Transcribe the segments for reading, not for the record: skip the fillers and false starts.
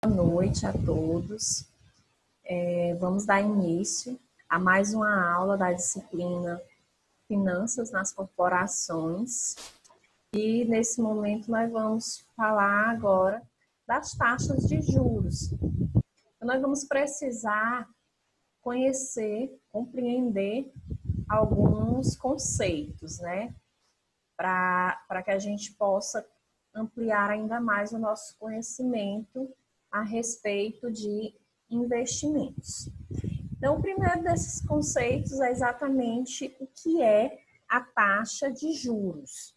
noite a todos. Vamos dar início a mais uma aula da disciplina Finanças nas Corporações. E nesse momento nós vamos falar agora das taxas de juros. Então, nós vamos precisar conhecer, compreender alguns conceitos, né? Para que a gente possa ampliar ainda mais o nosso conhecimento a respeito de investimentos. Então, o primeiro desses conceitos é exatamente o que é a taxa de juros.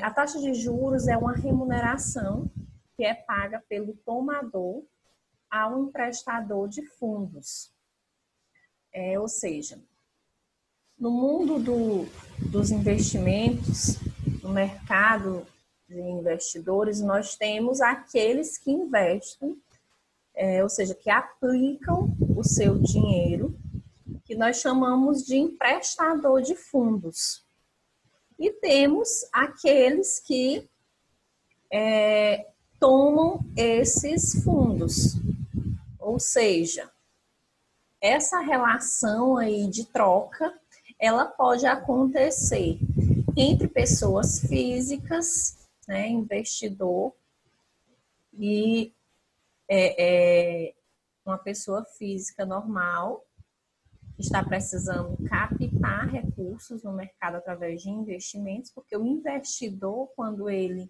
A taxa de juros é uma remuneração que é paga pelo tomador ao emprestador de fundos. Ou seja, no mundo dos investimentos, no mercado de investidores, nós temos aqueles que investem, ou seja, que aplicam o seu dinheiro, que nós chamamos de emprestador de fundos. E temos aqueles que tomam esses fundos, ou seja, essa relação aí de troca, ela pode acontecer entre pessoas físicas, né, investidor, e uma pessoa física normal que está precisando captar recursos no mercado através de investimentos, porque o investidor, quando ele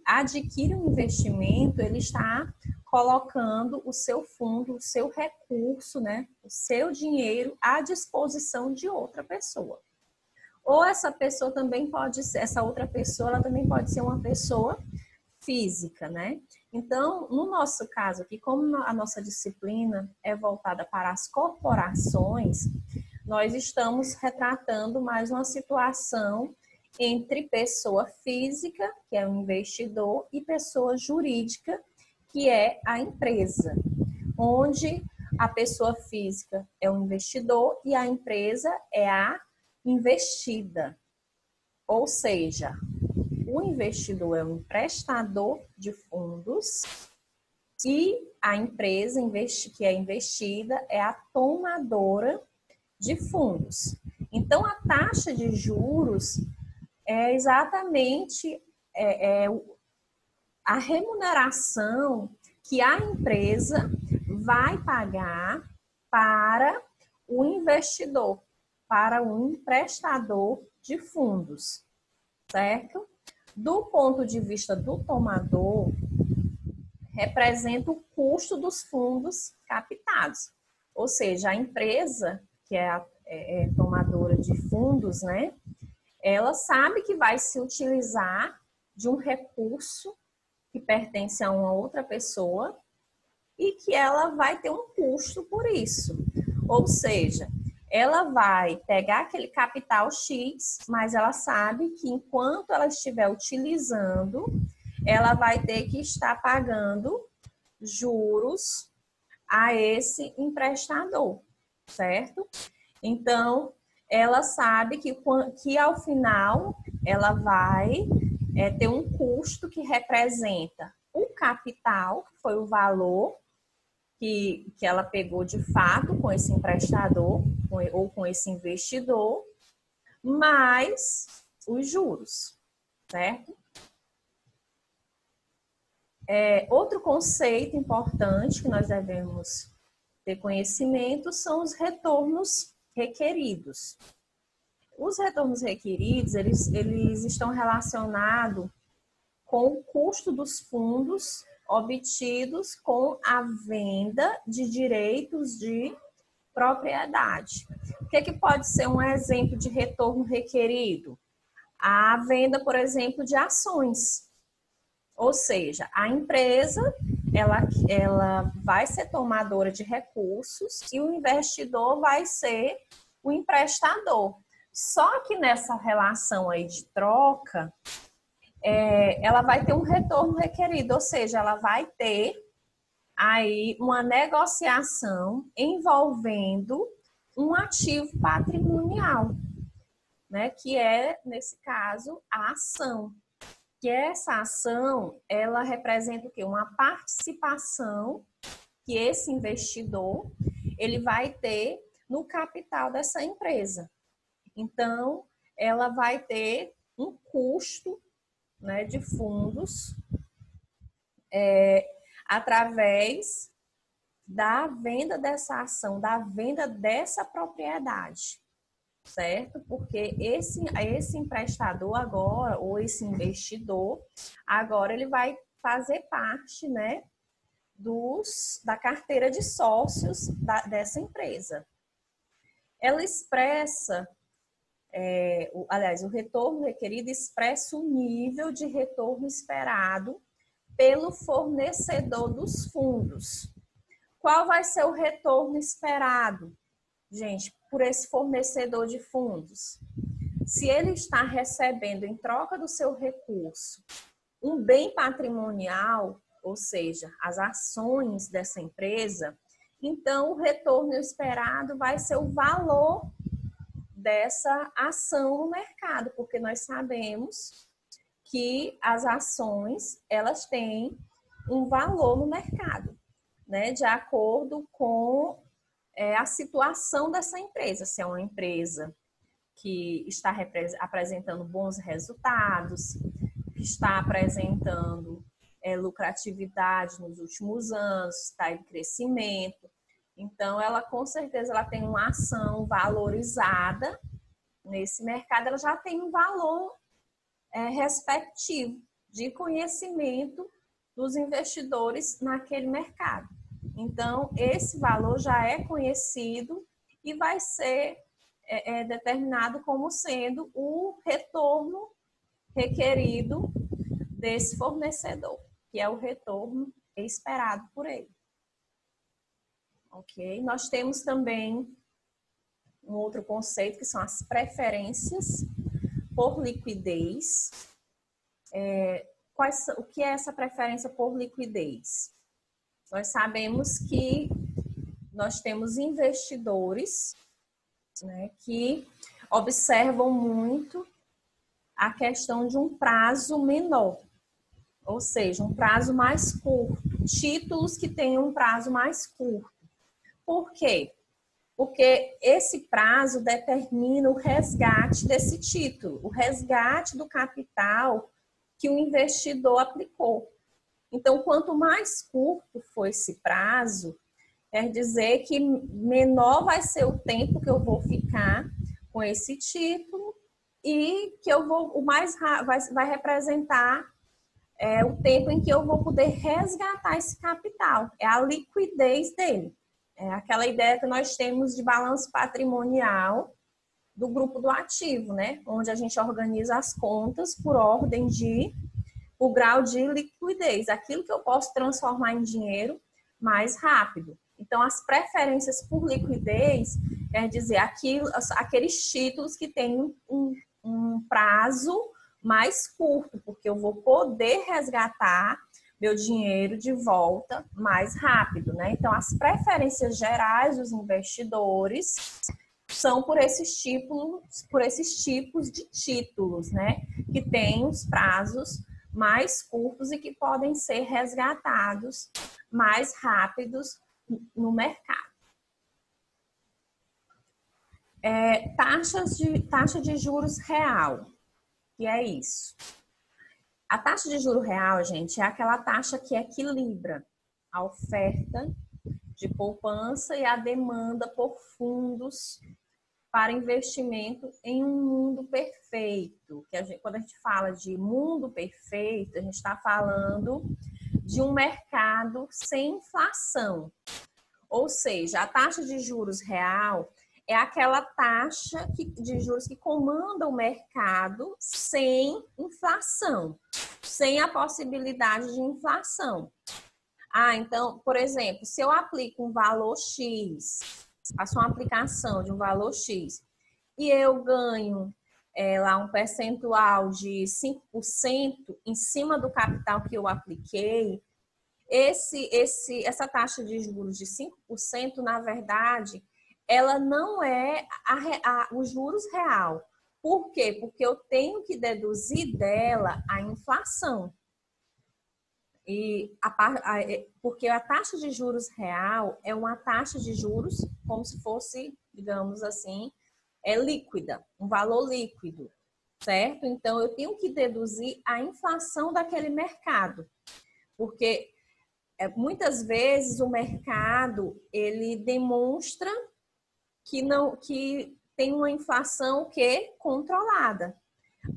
adquire um investimento, ele está colocando o seu fundo, o seu recurso, né, o seu dinheiro à disposição de outra pessoa. Ou essa pessoa também pode ser, essa outra pessoa, ela também pode ser uma pessoa física, né? Então, no nosso caso aqui, como a nossa disciplina é voltada para as corporações, nós estamos retratando mais uma situação entre pessoa física, que é o investidor, e pessoa jurídica, que é a empresa, onde a pessoa física é o investidor e a empresa é a investida. Ou seja, o investidor é o emprestador de fundos e a empresa que é investida é a tomadora de fundos. Então, a taxa de juros é exatamente a remuneração que a empresa vai pagar para o investidor, para o emprestador de fundos, certo? Do ponto de vista do tomador, representa o custo dos fundos captados. Ou seja, a empresa, que é a tomadora de fundos, né? Ela sabe que vai se utilizar de um recurso que pertence a uma outra pessoa e que ela vai ter um custo por isso. Ou seja, ela vai pegar aquele capital X, mas ela sabe que enquanto ela estiver utilizando, ela vai ter que estar pagando juros a esse emprestador, certo? Então, ela sabe que ao final ela vai ter um custo que representa o capital, que foi o valor que ela pegou de fato com esse emprestador ou com esse investidor, mais os juros, certo? Outro conceito importante que nós devemos ter conhecimento são os retornos requeridos. Os retornos requeridos, eles estão relacionados com o custo dos fundos obtidos com a venda de direitos de propriedade. O que pode ser um exemplo de retorno requerido? A venda, por exemplo, de ações. Ou seja, a empresa ela vai ser tomadora de recursos e o investidor vai ser o emprestador. Só que nessa relação aí de troca, ela vai ter um retorno requerido, ou seja, ela vai ter aí uma negociação envolvendo um ativo patrimonial, né? Que é, nesse caso, a ação. Que essa ação, ela representa o quê? Uma participação que esse investidor, ele vai ter no capital dessa empresa. Então, ela vai ter um custo, né, de fundos através da venda dessa ação, da venda dessa propriedade, certo? Porque esse emprestador agora, ou esse investidor, agora ele vai fazer parte, né, da carteira de sócios dessa empresa. Ela expressa, o retorno requerido expressa o nível de retorno esperado pelo fornecedor dos fundos. Qual vai ser o retorno esperado, gente, por esse fornecedor de fundos? Se ele está recebendo em troca do seu recurso um bem patrimonial, ou seja, as ações dessa empresa, então o retorno esperado vai ser o valor dessa ação no mercado, porque nós sabemos que as ações, elas têm um valor no mercado, né, de acordo com a situação dessa empresa. Se é uma empresa que está apresentando bons resultados, que está apresentando lucratividade nos últimos anos, está em crescimento. Então, ela com certeza ela tem uma ação valorizada nesse mercado, ela já tem um valor respectivo de conhecimento dos investidores naquele mercado. Então, esse valor já é conhecido e vai ser determinado como sendo o retorno requerido desse fornecedor, que é o retorno esperado por ele. Ok? Nós temos também um outro conceito, que são as preferências por liquidez. O que é essa preferência por liquidez? Nós sabemos que nós temos investidores, né, que observam muito a questão de um prazo menor, ou seja, um prazo mais curto, títulos que tenham um prazo mais curto. Por quê? Porque esse prazo determina o resgate desse título, o resgate do capital que o investidor aplicou. Então, quanto mais curto for esse prazo, quer dizer que menor vai ser o tempo que eu vou ficar com esse título e que eu vou, vai representar o tempo em que eu vou poder resgatar esse capital. É a liquidez dele. É aquela ideia que nós temos de balanço patrimonial do grupo do ativo, né? Onde a gente organiza as contas por ordem o grau de liquidez, aquilo que eu posso transformar em dinheiro mais rápido. Então, as preferências por liquidez quer dizer aqueles títulos que têm um prazo mais curto, porque eu vou poder resgatar meu dinheiro de volta mais rápido, né? Então, as preferências gerais dos investidores são por esses tipos de títulos, né? Que têm os prazos mais curtos e que podem ser resgatados mais rápidos no mercado. Taxa de juros real, que é isso. A taxa de juro real, gente, é aquela taxa que equilibra a oferta de poupança e a demanda por fundos para investimento em um mundo perfeito. Quando a gente fala de mundo perfeito, a gente está falando de um mercado sem inflação. Ou seja, a taxa de juros real é aquela taxa de juros que comanda o mercado sem inflação, sem a possibilidade de inflação. Então, por exemplo, se eu aplico um valor X, faço uma aplicação de um valor X e eu ganho lá um percentual de 5% em cima do capital que eu apliquei, essa taxa de juros de 5%, na verdade, ela não é o juros real, Por quê? Porque eu tenho que deduzir dela a inflação. Porque a taxa de juros real é uma taxa de juros como se fosse, digamos assim, líquida, um valor líquido, certo? Então, eu tenho que deduzir a inflação daquele mercado, porque muitas vezes o mercado, ele demonstra que tem uma inflação controlada,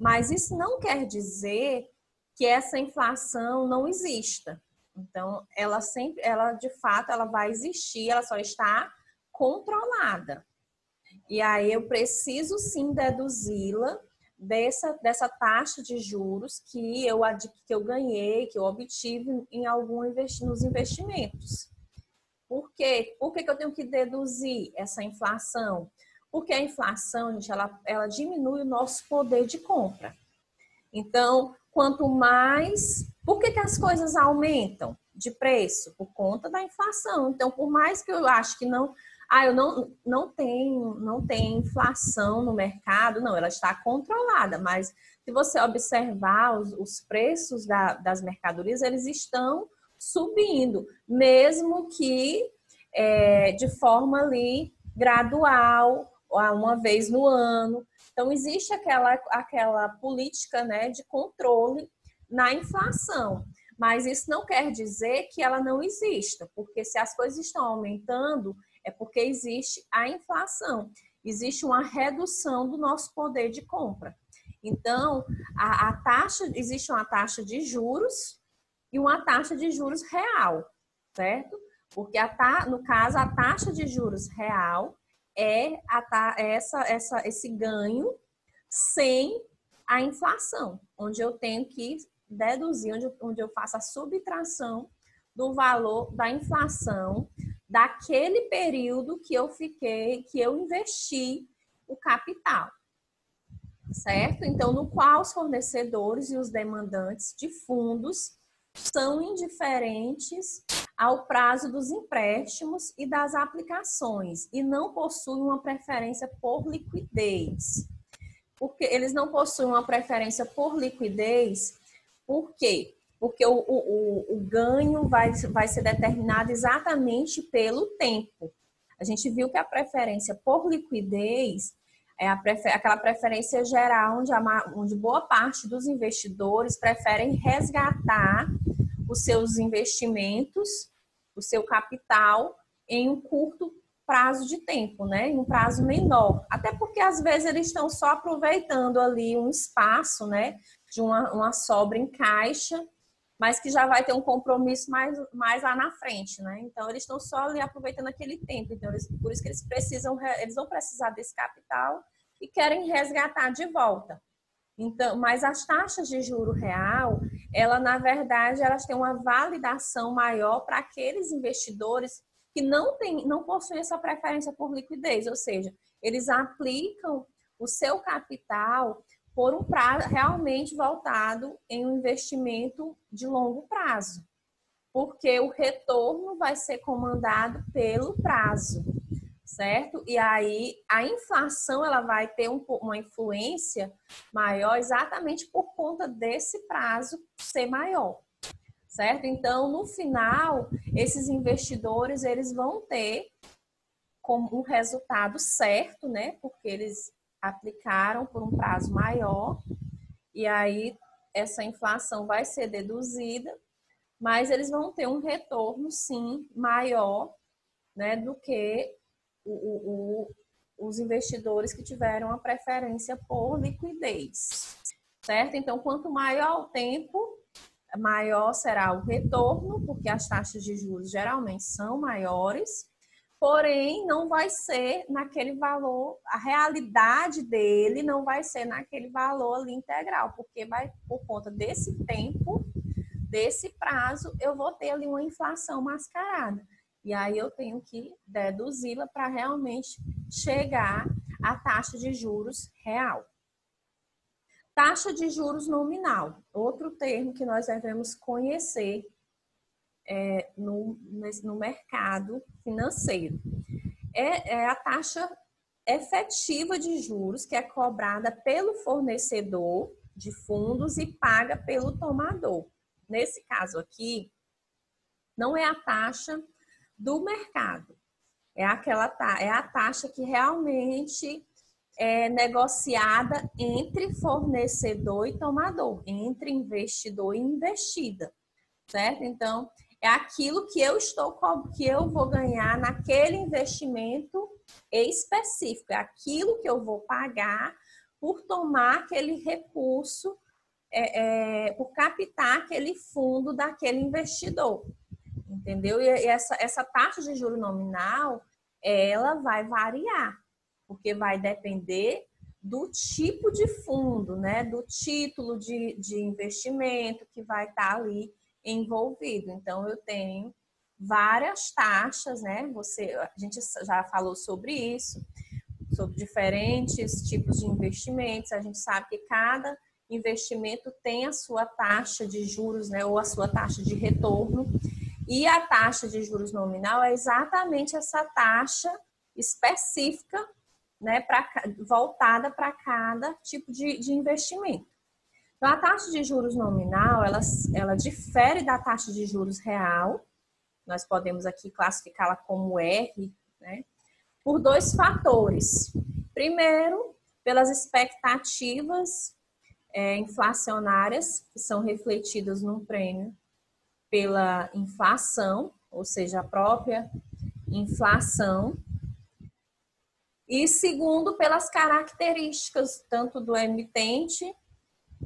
mas isso não quer dizer que essa inflação não exista. Então, ela de fato, ela vai existir, ela só está controlada. E aí eu preciso sim deduzi-la dessa taxa de juros que eu ganhei, que eu obtive nos investimentos. Por quê? Por que eu tenho que deduzir essa inflação? Porque a inflação, gente, ela diminui o nosso poder de compra. Então, quanto mais... Por que as coisas aumentam de preço? Por conta da inflação. Então, por mais que eu acho que eu não tenho inflação no mercado, não, ela está controlada, mas se você observar os preços das mercadorias, eles estão subindo, mesmo que de forma ali gradual, uma vez no ano. Então, existe aquela política, né, de controle na inflação. Mas isso não quer dizer que ela não exista, porque se as coisas estão aumentando, é porque existe a inflação. Existe uma redução do nosso poder de compra. Então, existe uma taxa de juros e uma taxa de juros real, certo? Porque, no caso, a taxa de juros real é esse ganho sem a inflação, onde eu tenho que deduzir, onde eu faço a subtração do valor da inflação daquele período que eu investi o capital, certo? Então, no qual os fornecedores e os demandantes de fundos são indiferentes ao prazo dos empréstimos e das aplicações e não possuem uma preferência por liquidez. Porque eles não possuem uma preferência por liquidez, por quê? Porque o ganho vai ser determinado exatamente pelo tempo. A gente viu que a preferência por liquidez é aquela preferência geral onde boa parte dos investidores preferem resgatar os seus investimentos, o seu capital, em um curto prazo de tempo, né? Em um prazo menor. Até porque, às vezes, eles estão só aproveitando ali um espaço, né? De uma sobra em caixa, mas que já vai ter um compromisso mais lá na frente, né? Então, eles estão só ali aproveitando aquele tempo. Então, por isso que eles vão precisar desse capital e querem resgatar de volta. Então, mas as taxas de juro real, na verdade, elas têm uma validação maior para aqueles investidores que não possuem essa preferência por liquidez, ou seja, eles aplicam o seu capital por um prazo realmente voltado em um investimento de longo prazo, porque o retorno vai ser comandado pelo prazo, certo? E aí a inflação ela vai ter uma influência maior exatamente por conta desse prazo ser maior, certo? Então, no final, esses investidores eles vão ter como um resultado certo, né? Porque eles aplicaram por um prazo maior e aí essa inflação vai ser deduzida, mas eles vão ter um retorno, sim, maior, né, do que os investidores que tiveram a preferência por liquidez, certo? Então, quanto maior o tempo, maior será o retorno, porque as taxas de juros geralmente são maiores, porém não vai ser naquele valor, a realidade dele não vai ser naquele valor ali integral, porque vai por conta desse tempo, desse prazo, eu vou ter ali uma inflação mascarada. E aí eu tenho que deduzi-la para realmente chegar à taxa de juros real. Taxa de juros nominal, outro termo que nós devemos conhecer no mercado financeiro. É a taxa efetiva de juros que é cobrada pelo fornecedor de fundos e paga pelo tomador. Nesse caso aqui, não é a taxa do mercado, é a taxa que realmente é negociada entre fornecedor e tomador, entre investidor e investida, certo? Então, é aquilo que eu vou ganhar naquele investimento específico, é aquilo que eu vou pagar por tomar aquele recurso, por captar aquele fundo daquele investidor, entendeu? E essa taxa de juro nominal, ela vai variar, porque vai depender do tipo de fundo, né? Do título de investimento que vai estar ali envolvido. Então, eu tenho várias taxas, né? A gente já falou sobre isso, sobre diferentes tipos de investimentos. A gente sabe que cada investimento tem a sua taxa de juros, né? Ou a sua taxa de retorno. E a taxa de juros nominal é exatamente essa taxa específica, né? Voltada para cada tipo de investimento. Então, a taxa de juros nominal, ela difere da taxa de juros real. Nós podemos aqui classificá-la como R, né? Por dois fatores. Primeiro, pelas expectativas inflacionárias que são refletidas num prêmio pela inflação, ou seja, a própria inflação. E segundo, pelas características tanto do emitente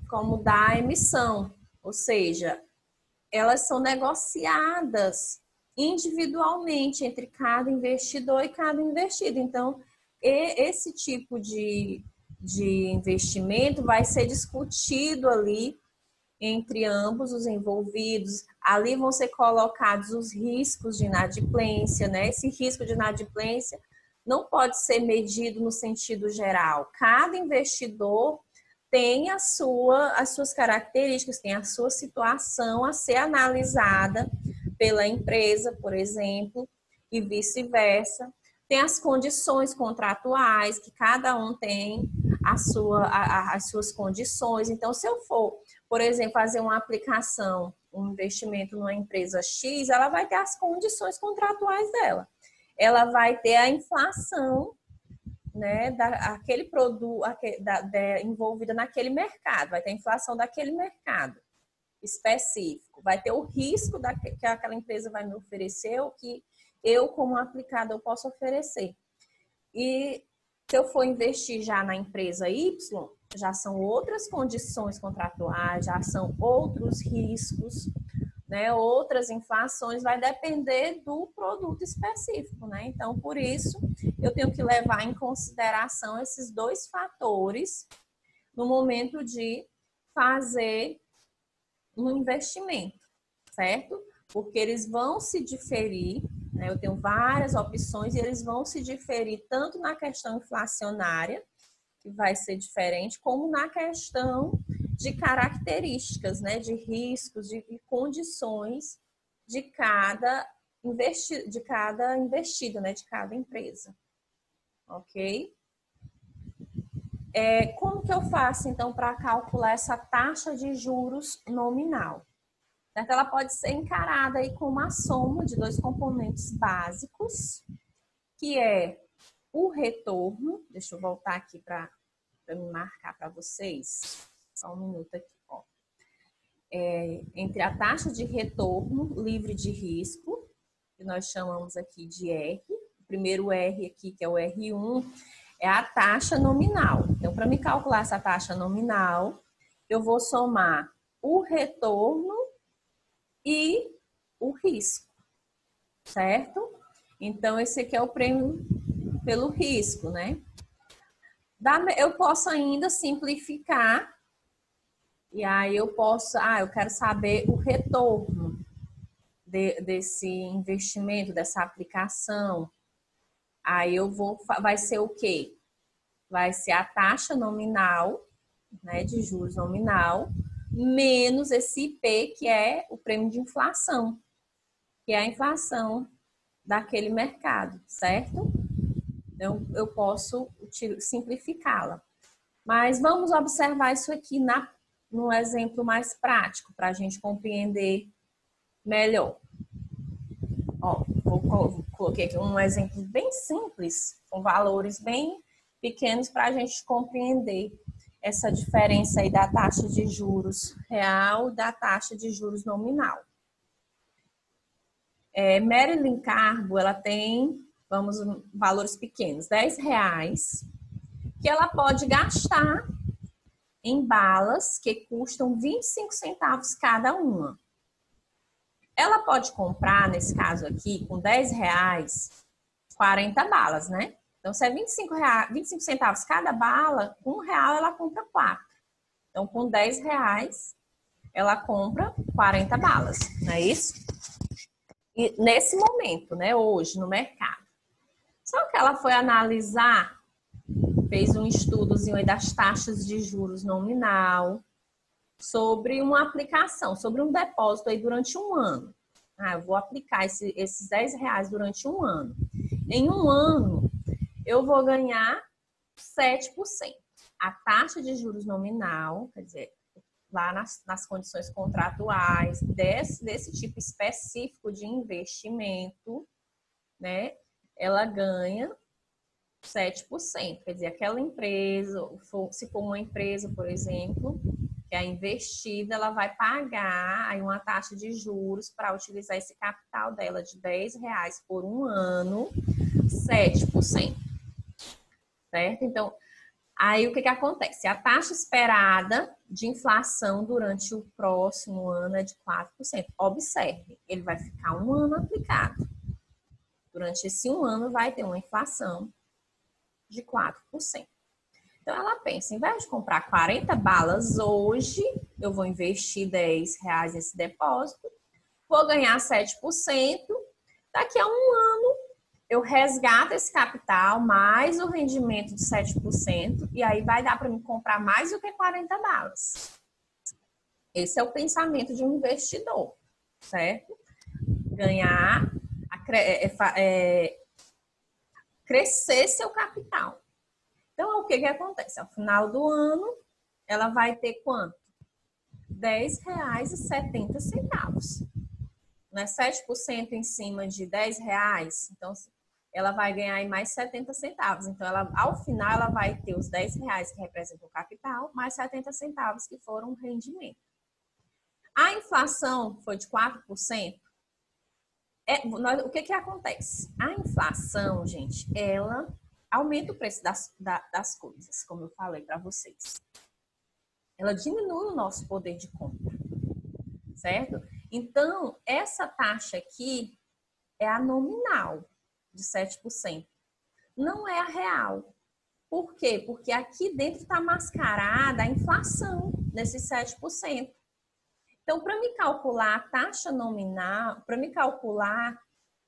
como da emissão, ou seja, elas são negociadas individualmente entre cada investidor e cada investido. Então, esse tipo de investimento vai ser discutido ali entre ambos os envolvidos. Ali vão ser colocados os riscos de inadimplência, né? Esse risco de inadimplência não pode ser medido no sentido geral. Cada investidor tem as suas características, tem a sua situação a ser analisada pela empresa, por exemplo, e vice-versa. Tem as condições contratuais, que cada um tem as suas condições. Então, se eu for, por exemplo, fazer uma aplicação, um investimento numa empresa X, ela vai ter as condições contratuais dela. Ela vai ter a inflação, né, daquele produto envolvida naquele mercado, vai ter a inflação daquele mercado específico, vai ter o risco que aquela empresa vai me oferecer, o que eu, como aplicador, posso oferecer. E se eu for investir já na empresa Y, já são outras condições contratuais, já são outros riscos, né, outras inflações, vai depender do produto específico, né? Então, por isso, eu tenho que levar em consideração esses dois fatores no momento de fazer um investimento, certo? Porque eles vão se diferir, né? Eu tenho várias opções e eles vão se diferir tanto na questão inflacionária, que vai ser diferente, como na questão de características, né, de riscos, de condições de cada investida, né, de cada empresa. Ok? Como que eu faço, então, para calcular essa taxa de juros nominal? Certo? Ela pode ser encarada aí como a soma de dois componentes básicos, que é o retorno. Deixa eu voltar aqui para me marcar para vocês. Só um minuto aqui, ó. Entre a taxa de retorno livre de risco, que nós chamamos aqui de R. O primeiro R aqui, que é o R1, é a taxa nominal. Então, para me calcular essa taxa nominal, eu vou somar o retorno e o risco, certo? Então, esse aqui é o prêmio pelo risco, né? Eu posso ainda simplificar, e aí eu quero saber o retorno desse investimento, dessa aplicação. Aí vai ser o quê? Vai ser a taxa nominal, né, de juros nominal, menos esse IP, que é o prêmio de inflação, que é a inflação daquele mercado, certo? Então, eu posso simplificá-la. Mas vamos observar isso aqui no exemplo mais prático, para a gente compreender melhor. Ó, coloquei aqui um exemplo bem simples, com valores bem pequenos, para a gente compreender essa diferença aí da taxa de juros real e da taxa de juros nominal. Marilyn Carbo, ela tem, valores pequenos, R$10, que ela pode gastar em balas que custam 25 centavos cada uma. Ela pode comprar, nesse caso aqui, com R$10, 40 balas, né? Então, se é 25 centavos cada bala, R$1 ela compra 4. Então, com R$10, ela compra 40 balas, não é isso? E nesse momento, né, hoje, no mercado. Só que ela foi analisar, fez um estudozinho aí das taxas de juros nominal, sobre uma aplicação, sobre um depósito aí durante um ano. Eu vou aplicar esses R$10 durante um ano. Em um ano, eu vou ganhar 7%. A taxa de juros nominal, quer dizer, lá nas condições contratuais desse tipo específico de investimento, né, ela ganha 7%. Quer dizer, aquela empresa, se for uma empresa, por exemplo, que é investida, ela vai pagar aí uma taxa de juros para utilizar esse capital dela de R$10 por um ano, 7%. Certo? Então, aí o que acontece? A taxa esperada de inflação durante o próximo ano é de 4%. Observe, ele vai ficar um ano aplicado. Durante esse um ano vai ter uma inflação de 4%. Então, ela pensa, em vez de comprar 40 balas hoje, eu vou investir R$10 nesse depósito, vou ganhar 7%, daqui a um ano eu resgato esse capital, mais o rendimento de 7%, e aí vai dar para mim comprar mais do que 40 balas. Esse é o pensamento de um investidor, certo? Ganhar, crescer seu capital. Então, o que acontece? Ao final do ano, ela vai ter quanto? R$10,70. Não é 7% em cima de R$10? Então, ela vai ganhar aí mais 70 centavos. Então, ao final, ela vai ter os R$10 que representam o capital, mais 70 centavos que foram o rendimento. A inflação foi de 4%. O que acontece? A inflação, gente, ela aumenta o preço das coisas, como eu falei para vocês. Ela diminui o nosso poder de compra, certo? Então, essa taxa aqui é a nominal de 7%. Não é a real. Por quê? Porque aqui dentro está mascarada a inflação nesses 7%. Então, para me calcular a taxa nominal, para me calcular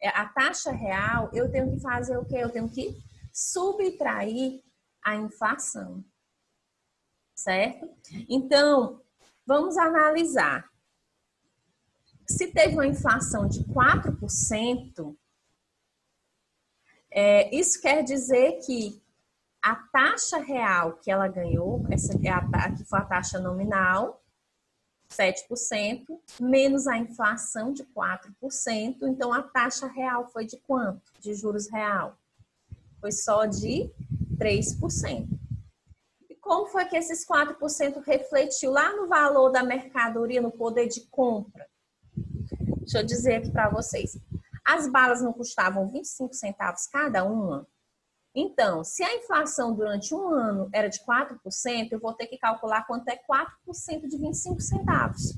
a taxa real, eu tenho que fazer o quê? Eu tenho que subtrair a inflação, certo? Então, vamos analisar. Se teve uma inflação de 4%, isso quer dizer que a taxa real que ela ganhou, aqui foi a taxa nominal, 7%, menos a inflação de 4%, então a taxa real foi de quanto? De juros real? Foi só de 3%. E como foi que esses 4% refletiu lá no valor da mercadoria, no poder de compra? Deixa eu dizer aqui para vocês. As balas não custavam 25 centavos cada uma? Então, se a inflação durante um ano era de 4%, eu vou ter que calcular quanto é 4% de 25 centavos.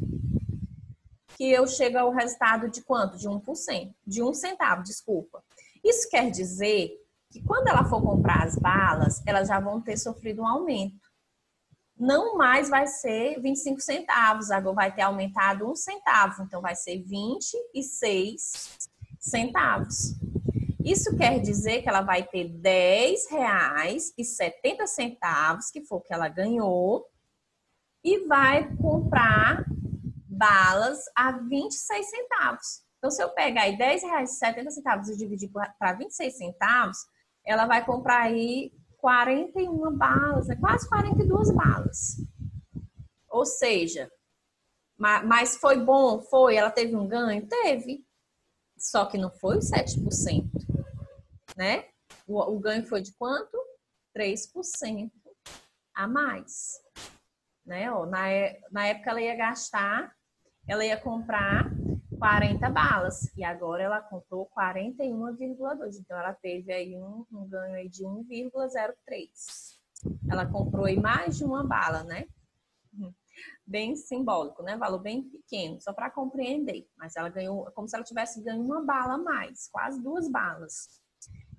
Que eu chego ao resultado de quanto? De 1%. De 1 centavo, desculpa. Isso quer dizer que quando ela for comprar as balas, elas já vão ter sofrido um aumento. Não mais vai ser 25 centavos, agora vai ter aumentado 1 centavo. Então, vai ser 26 centavos. Isso quer dizer que ela vai ter R$10,70, que foi o que ela ganhou, e vai comprar balas a 26 centavos. Então, se eu pegar aí R$10,70 e dividir para 26 centavos, ela vai comprar aí 41 balas, né? Quase 42 balas. Ou seja, mas foi bom? Foi? Ela teve um ganho? Teve. Só que não foi os 7%, né? O ganho foi de quanto? 3% a mais. Né? Ó, na época ela ia comprar 40 balas e agora ela comprou 41,2. Então ela teve aí um ganho aí de 1,03. Ela comprou aí mais de uma bala, né? Bem simbólico, né? Valor bem pequeno, só para compreender. Mas ela ganhou, como se ela tivesse ganho uma bala a mais, quase 2 balas.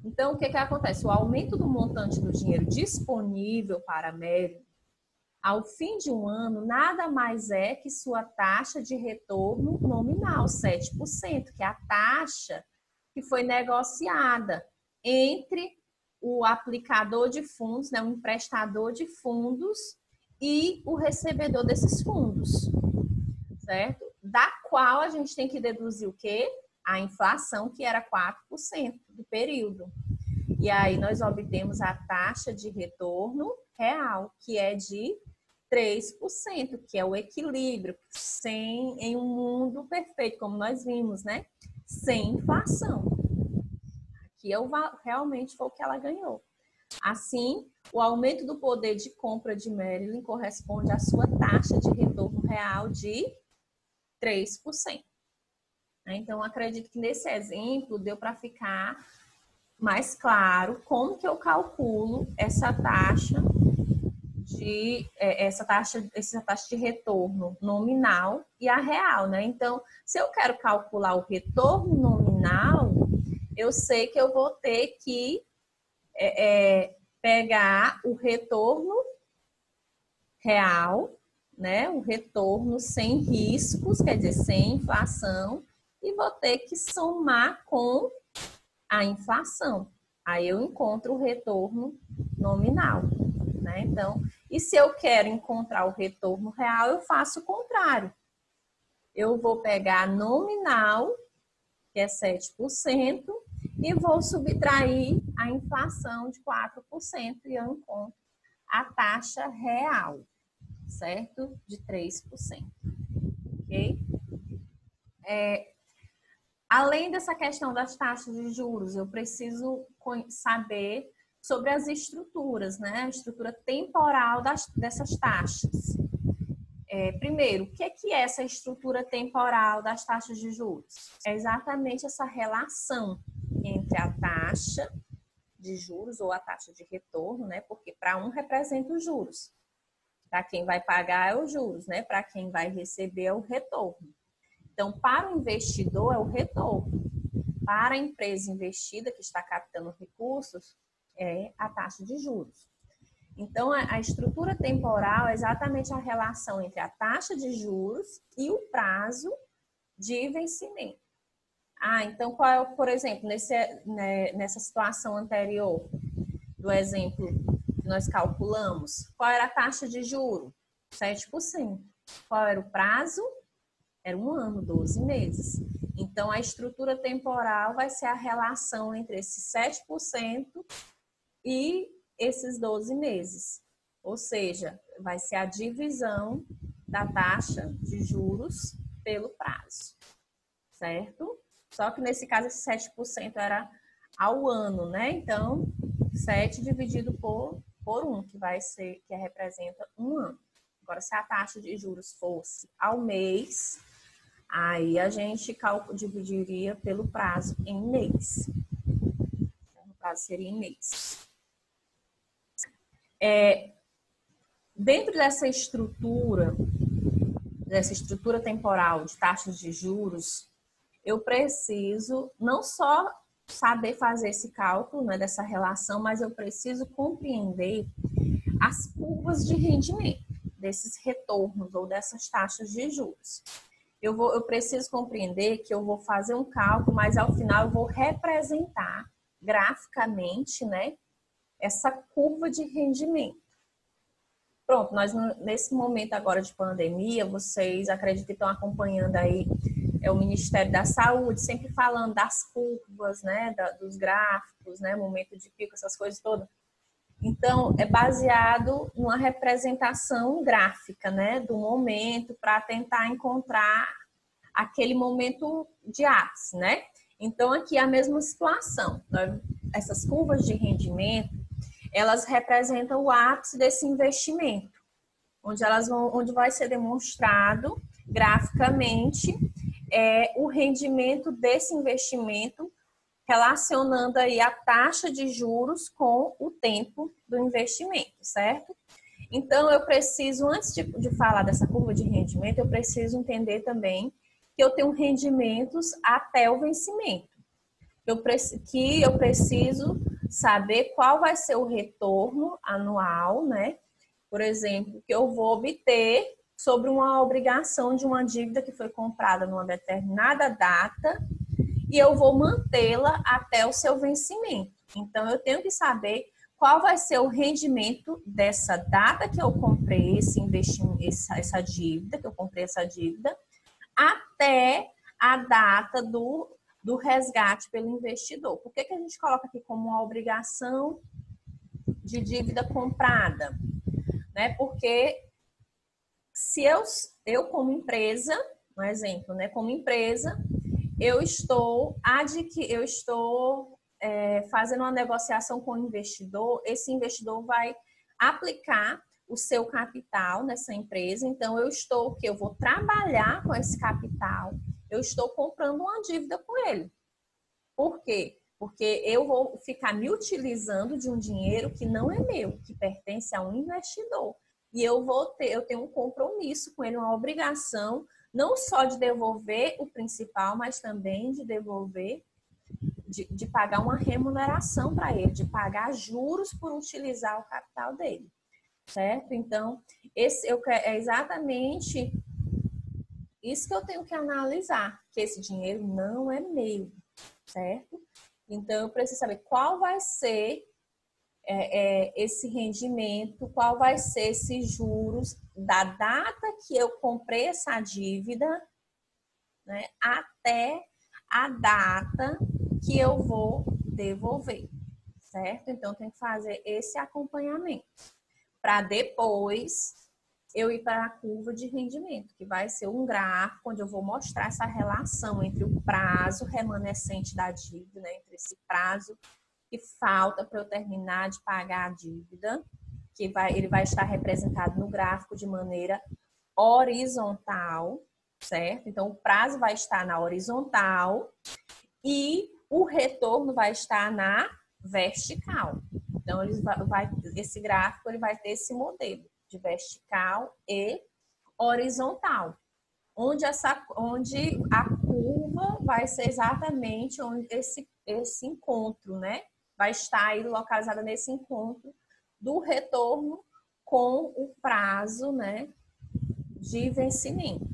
Então, o que acontece? O aumento do montante do dinheiro disponível para a Mary ao fim de um ano, nada mais é que sua taxa de retorno nominal, 7%, que é a taxa que foi negociada entre o aplicador de fundos, né, o emprestador de fundos e o recebedor desses fundos, certo? Da qual a gente tem que deduzir o quê? A inflação, que era 4% do período. E aí nós obtemos a taxa de retorno real, que é de 3%, que é o equilíbrio, em um mundo perfeito, como nós vimos, né? Sem inflação. Aqui realmente foi o que ela ganhou. Assim, o aumento do poder de compra de Marilyn corresponde à sua taxa de retorno real de 3%. Então, acredito que nesse exemplo deu para ficar mais claro como que eu calculo essa taxa de retorno nominal e a real, né? Então, se eu quero calcular o retorno nominal, eu sei que eu vou ter que pegar o retorno real, né? O retorno sem riscos, quer dizer, sem inflação, e vou ter que somar com a inflação. Aí eu encontro o retorno nominal, né? Então, e se eu quero encontrar o retorno real, eu faço o contrário. Eu vou pegar nominal, que é 7%, e vou subtrair a inflação de 4% e eu encontro a taxa real, certo? De 3%. Ok? Além dessa questão das taxas de juros, eu preciso saber sobre as estruturas, né? A estrutura temporal dessas taxas. Primeiro, o que é essa estrutura temporal das taxas de juros? É exatamente essa relação entre a taxa de juros ou a taxa de retorno, né? Porque para um representa os juros. Para quem vai pagar é os juros, né? Para quem vai receber é o retorno. Então, para o investidor é o retorno. Para a empresa investida que está captando recursos, é a taxa de juros. Então, a estrutura temporal é exatamente a relação entre a taxa de juros e o prazo de vencimento. Então, qual é, por exemplo, nessa situação anterior, do exemplo que nós calculamos, qual era a taxa de juro? 7%. Qual era o prazo? Era 1 ano, 12 meses. Então, a estrutura temporal vai ser a relação entre esses 7% e esses 12 meses. Ou seja, vai ser a divisão da taxa de juros pelo prazo, certo? Só que nesse caso, esse 7% era ao ano, né? Então, 7 dividido por 1, que representa 1 ano. Agora, se a taxa de juros fosse ao mês, aí a gente dividiria pelo prazo em mês. O prazo seria em mês. Dentro dessa estrutura temporal de taxas de juros, eu preciso não só saber fazer esse cálculo, né, dessa relação, mas eu preciso compreender as curvas de rendimento desses retornos ou dessas taxas de juros. Eu preciso compreender que eu vou fazer um cálculo, mas ao final eu vou representar graficamente, né, essa curva de rendimento. Pronto, nesse momento agora de pandemia, vocês acredito que estão acompanhando aí é o Ministério da Saúde, sempre falando das curvas, né, dos gráficos, né, momento de pico, essas coisas todas. Então, é baseado numa representação gráfica, né, do momento para tentar encontrar aquele momento de ápice, né? Então, aqui é a mesma situação. Essas curvas de rendimento, elas representam o ápice desse investimento, onde vai ser demonstrado graficamente o rendimento desse investimento, relacionando aí a taxa de juros com o tempo do investimento, certo? Então, eu preciso, antes de falar dessa curva de rendimento, eu preciso entender também que eu tenho rendimentos até o vencimento. Que eu preciso saber qual vai ser o retorno anual, né? Por exemplo, que eu vou obter sobre uma obrigação de uma dívida que foi comprada numa determinada data e eu vou mantê-la até o seu vencimento. Então, eu tenho que saber qual vai ser o rendimento dessa data que eu comprei esse investimento, essa dívida, que eu comprei essa dívida, até a data do resgate pelo investidor. Por que a gente coloca aqui como uma obrigação de dívida comprada? Né? Porque se eu como empresa, um exemplo, né? Como empresa, eu estou fazendo uma negociação com o investidor, esse investidor vai aplicar o seu capital nessa empresa, então eu vou trabalhar com esse capital, eu estou comprando uma dívida com ele. Por quê? Porque eu vou ficar me utilizando de um dinheiro que não é meu, que pertence a um investidor. E eu tenho um compromisso com ele, uma obrigação, não só de devolver o principal, mas também de devolver, de pagar uma remuneração para ele, de pagar juros por utilizar o capital dele. Certo? Então, é exatamente isso que eu tenho que analisar, que esse dinheiro não é meu, certo? Então, eu preciso saber qual vai ser esse rendimento, qual vai ser esses juros da data que eu comprei essa dívida, né, até a data que eu vou devolver, certo? Então, tem que fazer esse acompanhamento para depois eu ir para a curva de rendimento, que vai ser um gráfico onde eu vou mostrar essa relação entre o prazo remanescente da dívida, né, entre esse prazo que falta para eu terminar de pagar a dívida, ele vai estar representado no gráfico de maneira horizontal, certo? Então, o prazo vai estar na horizontal e o retorno vai estar na vertical. Então, esse gráfico ele vai ter esse modelo de vertical e horizontal, onde a curva vai ser exatamente onde esse encontro, né? Vai estar aí localizada nesse encontro do retorno com o prazo, né, de vencimento,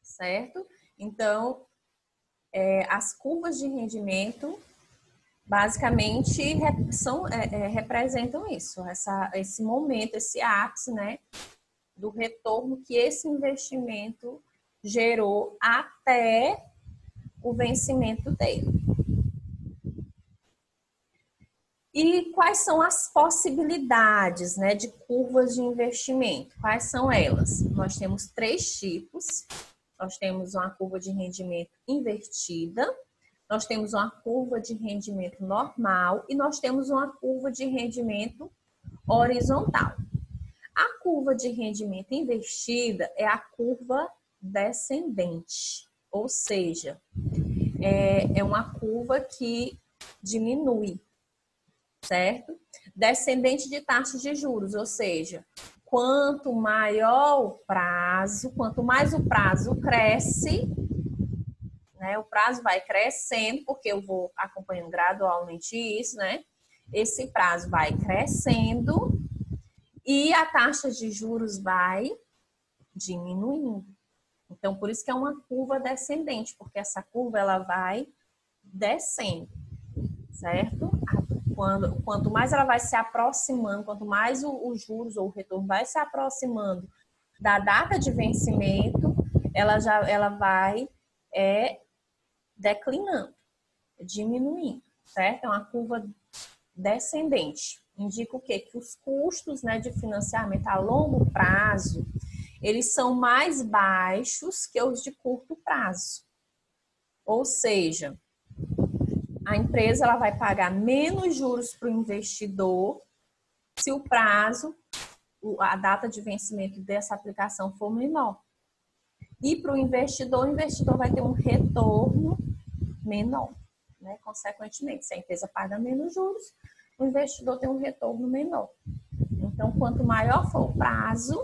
certo? Então, as curvas de rendimento basicamente representam isso, esse momento, esse ápice, né, do retorno que esse investimento gerou até o vencimento dele. E quais são as possibilidades, né, de curvas de investimento? Quais são elas? Nós temos 3 tipos. Nós temos uma curva de rendimento invertida, nós temos uma curva de rendimento normal e nós temos uma curva de rendimento horizontal. A curva de rendimento invertida é a curva descendente, ou seja, é uma curva que diminui, certo? Descendente de taxas de juros, ou seja, quanto maior o prazo, quanto mais o prazo cresce, né? O prazo vai crescendo, porque eu vou acompanhando gradualmente isso, né? Esse prazo vai crescendo e a taxa de juros vai diminuindo. Então, por isso que é uma curva descendente, porque essa curva ela vai descendo, certo? Quanto mais ela vai se aproximando, quanto mais os juros ou o retorno vai se aproximando da data de vencimento, ela vai declinando, diminuindo, certo? É uma curva descendente. Indica o quê? Que os custos, né, de financiamento a longo prazo, eles são mais baixos que os de curto prazo. Ou seja, a empresa ela vai pagar menos juros para o investidor se o prazo, a data de vencimento dessa aplicação for menor. E para o investidor vai ter um retorno menor, né? Consequentemente, se a empresa paga menos juros, o investidor tem um retorno menor. Então, quanto maior for o prazo,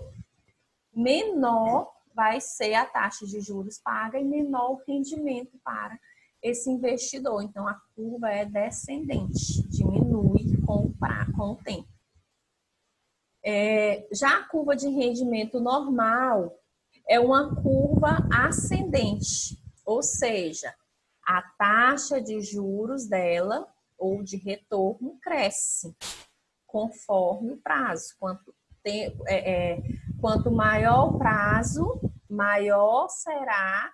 menor vai ser a taxa de juros paga e menor o rendimento para esse investidor. Então, a curva é descendente, diminui com o tempo. Já a curva de rendimento normal é uma curva ascendente, ou seja, a taxa de juros dela ou de retorno cresce conforme o prazo. Quanto maior o prazo, maior será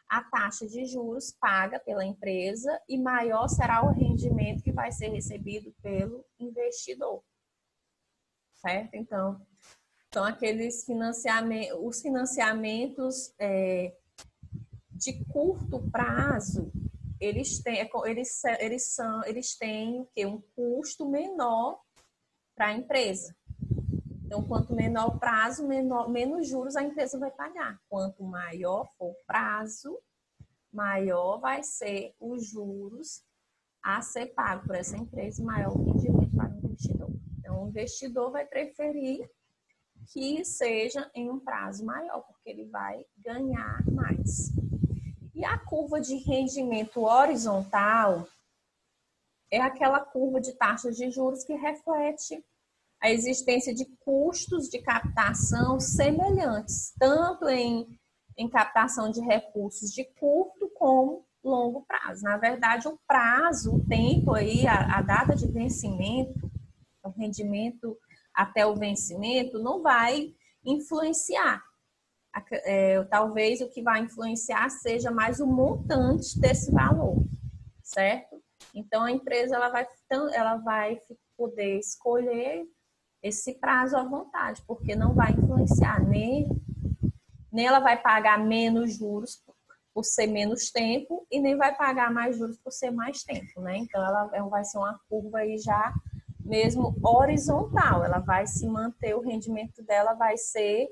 a taxa de juros paga pela empresa e maior será o rendimento que vai ser recebido pelo investidor. Certo? Então, são aqueles financiamentos de curto prazo, eles têm o quê? Um custo menor para a empresa. Então, quanto menor o prazo, menos juros a empresa vai pagar. Quanto maior for o prazo, maior vai ser os juros a ser pago por essa empresa, maior o rendimento para o investidor. Então, o investidor vai preferir que seja em um prazo maior, porque ele vai ganhar mais. E a curva de rendimento horizontal é aquela curva de taxas de juros que reflete a existência de custos de captação semelhantes, tanto em captação de recursos de curto como longo prazo. Na verdade, o prazo, o tempo aí, a data de vencimento, o rendimento até o vencimento, não vai influenciar. Talvez o que vai influenciar seja mais o montante desse valor, certo? Então, a empresa ela vai poder escolher esse prazo à vontade, porque não vai influenciar, nem ela vai pagar menos juros por ser menos tempo e nem vai pagar mais juros por ser mais tempo, né? Então, ela vai ser uma curva aí já mesmo horizontal, ela vai se manter, o rendimento dela vai ser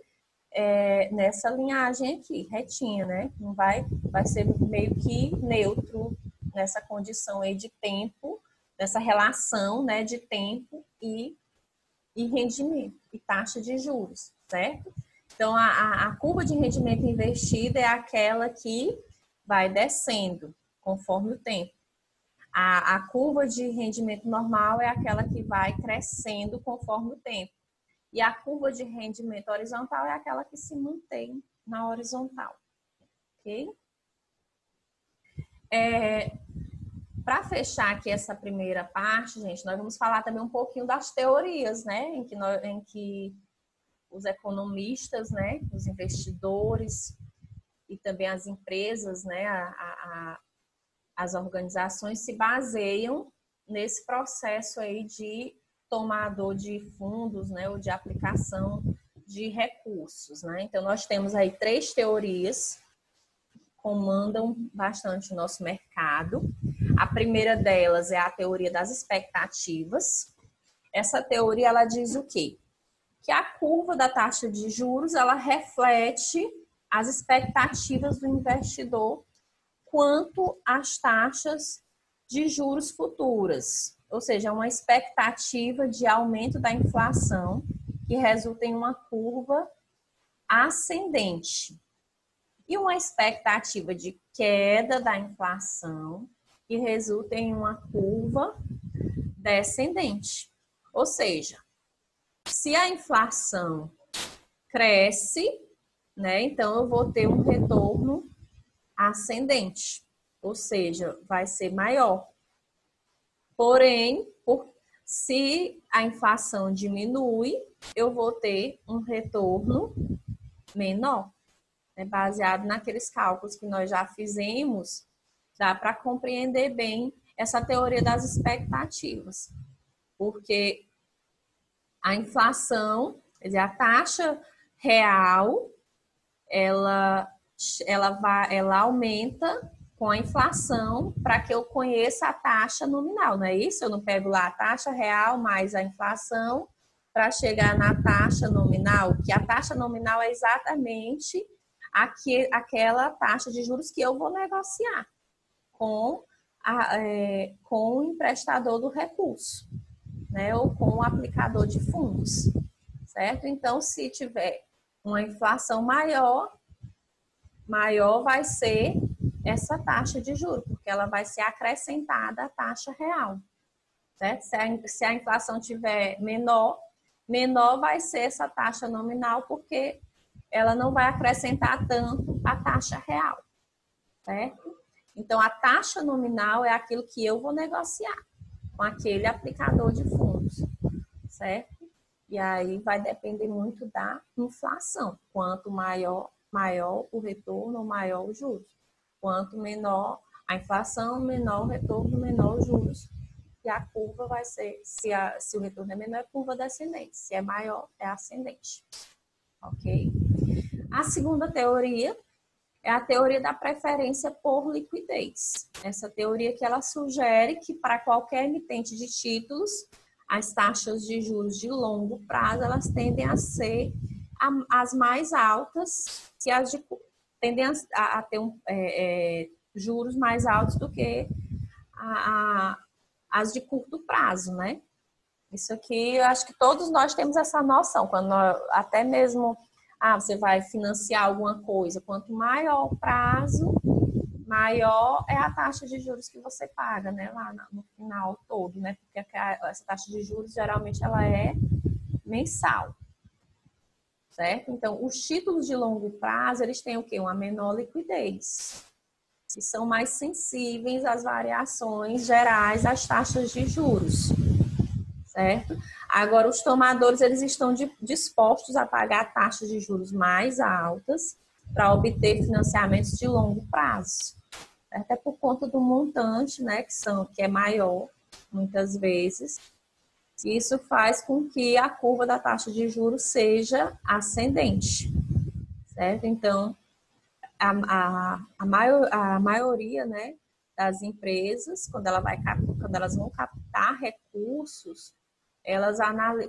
nessa linhagem aqui, retinha, né? Não vai ser meio que neutro nessa condição aí de tempo, nessa relação, né, de tempo e rendimento e taxa de juros, certo? Então, a curva de rendimento investido é aquela que vai descendo conforme o tempo. A curva de rendimento normal é aquela que vai crescendo conforme o tempo. E a curva de rendimento horizontal é aquela que se mantém na horizontal. Ok? Para fechar aqui essa primeira parte, gente, nós vamos falar também um pouquinho das teorias, né? Em que os economistas, né? Os investidores e também as empresas, né? As organizações se baseiam nesse processo aí de tomador de fundos, né, ou de aplicação de recursos, né? Então, nós temos aí 3 teorias que comandam bastante o nosso mercado. A primeira delas é a teoria das expectativas. Essa teoria, ela diz o quê? Que a curva da taxa de juros, ela reflete as expectativas do investidor quanto às taxas de juros futuras, ou seja, uma expectativa de aumento da inflação que resulta em uma curva ascendente e uma expectativa de queda da inflação que resulta em uma curva descendente. Ou seja, se a inflação cresce, né, então eu vou ter um retorno ascendente, ou seja, vai ser maior. Porém, se a inflação diminui, eu vou ter um retorno menor. né, baseado naqueles cálculos que nós já fizemos, dá para compreender bem essa teoria das expectativas. Porque a inflação, quer dizer, a taxa real, ela aumenta com a inflação para que eu conheça a taxa nominal, não é isso? Eu não pego lá a taxa real mais a inflação para chegar na taxa nominal, que a taxa nominal é exatamente aquela taxa de juros que eu vou negociar com o emprestador do recurso, né? Ou com o aplicador de fundos, certo? Então, se tiver uma inflação maior vai ser essa taxa de juros, porque ela vai ser acrescentada à taxa real, certo? Se a inflação tiver menor vai ser essa taxa nominal, porque ela não vai acrescentar tanto a taxa real, certo? Então, a taxa nominal é aquilo que eu vou negociar com aquele aplicador de fundos, certo? E aí vai depender muito da inflação. Quanto maior o retorno, maior os juros. Quanto menor a inflação, menor o retorno, menor os juros. E a curva vai ser, se o retorno é menor, é curva descendente. Se é maior, é ascendente. Ok? A segunda teoria é a teoria da preferência por liquidez. Essa teoria que ela sugere que para qualquer emitente de títulos, as taxas de juros de longo prazo, elas tendem a ser as mais altas, se as de, tendem a ter juros mais altos do que as de curto prazo, né? Isso aqui, eu acho que todos nós temos essa noção, quando até mesmo você vai financiar alguma coisa, quanto maior o prazo, maior é a taxa de juros que você paga, né, lá no final todo, né, porque essa taxa de juros geralmente ela é mensal, certo? Então, os títulos de longo prazo, eles têm o quê? Uma menor liquidez, e são mais sensíveis às variações gerais das taxas de juros, certo? Agora, os tomadores, eles estão dispostos a pagar taxas de juros mais altas para obter financiamentos de longo prazo. Até por conta do montante, né, que é maior, muitas vezes. Isso faz com que a curva da taxa de juros seja ascendente, certo? Então, a maioria, né, das empresas, quando elas vão captar recursos, elas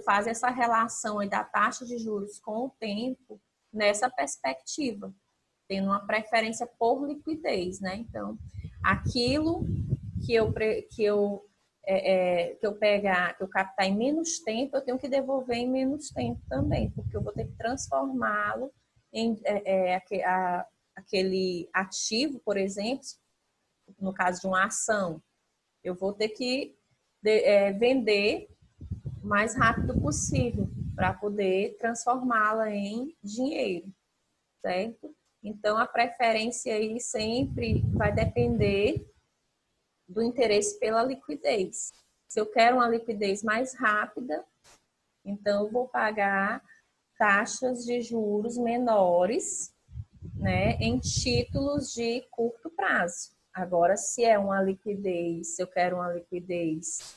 fazem essa relação da taxa de juros com o tempo nessa perspectiva, tendo uma preferência por liquidez, né? Então, aquilo que eu captar em menos tempo, eu tenho que devolver em menos tempo também, porque eu vou ter que transformá-lo em aquele ativo, por exemplo, no caso de uma ação, eu vou ter que vender o mais rápido possível para poder transformá-la em dinheiro, certo? Então, a preferência aí sempre vai depender do interesse pela liquidez. Se eu quero uma liquidez mais rápida, então eu vou pagar taxas de juros menores, né, em títulos de curto prazo. Agora, se eu quero uma liquidez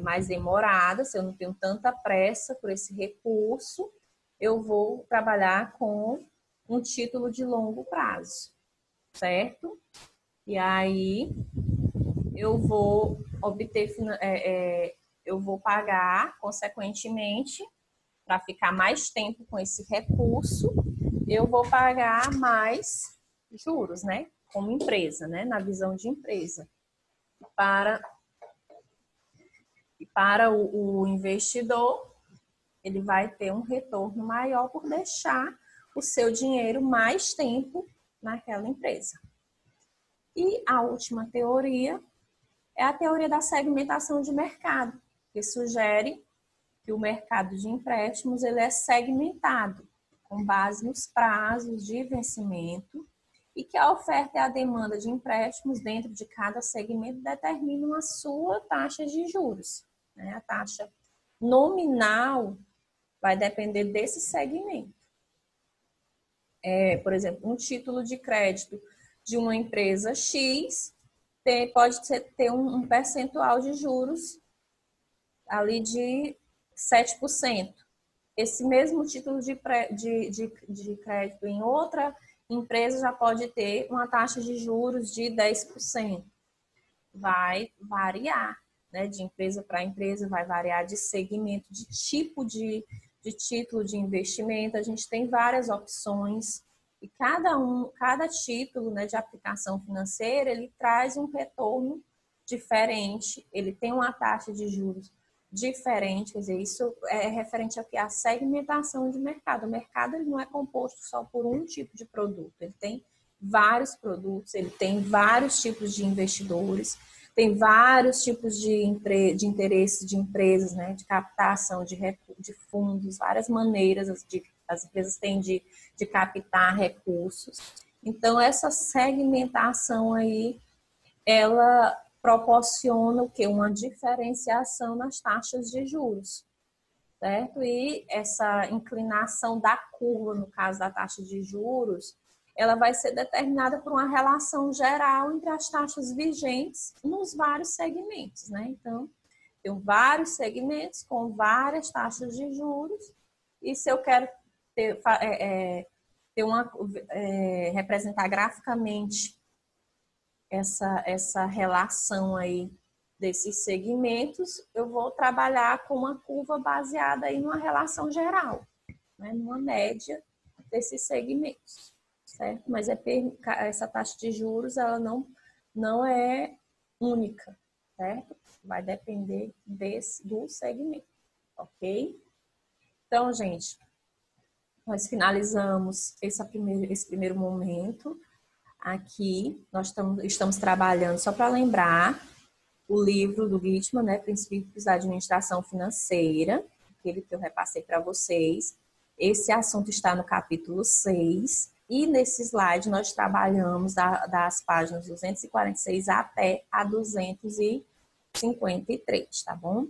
mais demorada, se eu não tenho tanta pressa por esse recurso, eu vou trabalhar com um título de longo prazo, certo? E aí eu vou eu vou pagar, consequentemente, para ficar mais tempo com esse recurso, eu vou pagar mais juros, né? Como empresa, né? Na visão de empresa. Para o investidor, ele vai ter um retorno maior por deixar o seu dinheiro mais tempo naquela empresa. E a última teoria é a teoria da segmentação de mercado, que sugere que o mercado de empréstimos ele é segmentado com base nos prazos de vencimento e que a oferta e a demanda de empréstimos dentro de cada segmento determinam a sua taxa de juros. A taxa nominal vai depender desse segmento. por exemplo, um título de crédito de uma empresa X pode ter um percentual de juros ali de 7%. Esse mesmo título de crédito em outra empresa já pode ter uma taxa de juros de 10%. Vai variar, né? De empresa para empresa, vai variar de segmento, de tipo de título de investimento. A gente tem várias opções e cada título, né, de aplicação financeira, ele traz um retorno diferente, ele tem uma taxa de juros diferente, quer dizer, isso é referente ao que? A segmentação de mercado. O mercado ele não é composto só por um tipo de produto, ele tem vários produtos, ele tem vários tipos de investidores, tem vários tipos de interesse de empresas, né, de captação de fundos, várias maneiras as empresas têm de captar recursos. Então, essa segmentação aí, ela proporciona o quê? Uma diferenciação nas taxas de juros, certo? E essa inclinação da curva, no caso da taxa de juros, ela vai ser determinada por uma relação geral entre as taxas vigentes nos vários segmentos, né? Então, tem vários segmentos com várias taxas de juros e se eu quero representar graficamente essa relação aí desses segmentos, eu vou trabalhar com uma curva baseada aí numa relação geral, né? Numa média desses segmentos, certo? Mas essa taxa de juros, ela não é única, certo? Vai depender do segmento, ok? Então, gente, nós finalizamos esse primeiro momento. Aqui, nós estamos trabalhando, só para lembrar, o livro do Gitman, né, Princípios da Administração Financeira, aquele que eu repassei para vocês. Esse assunto está no capítulo 6, e nesse slide nós trabalhamos das páginas 246 até a 253, tá bom?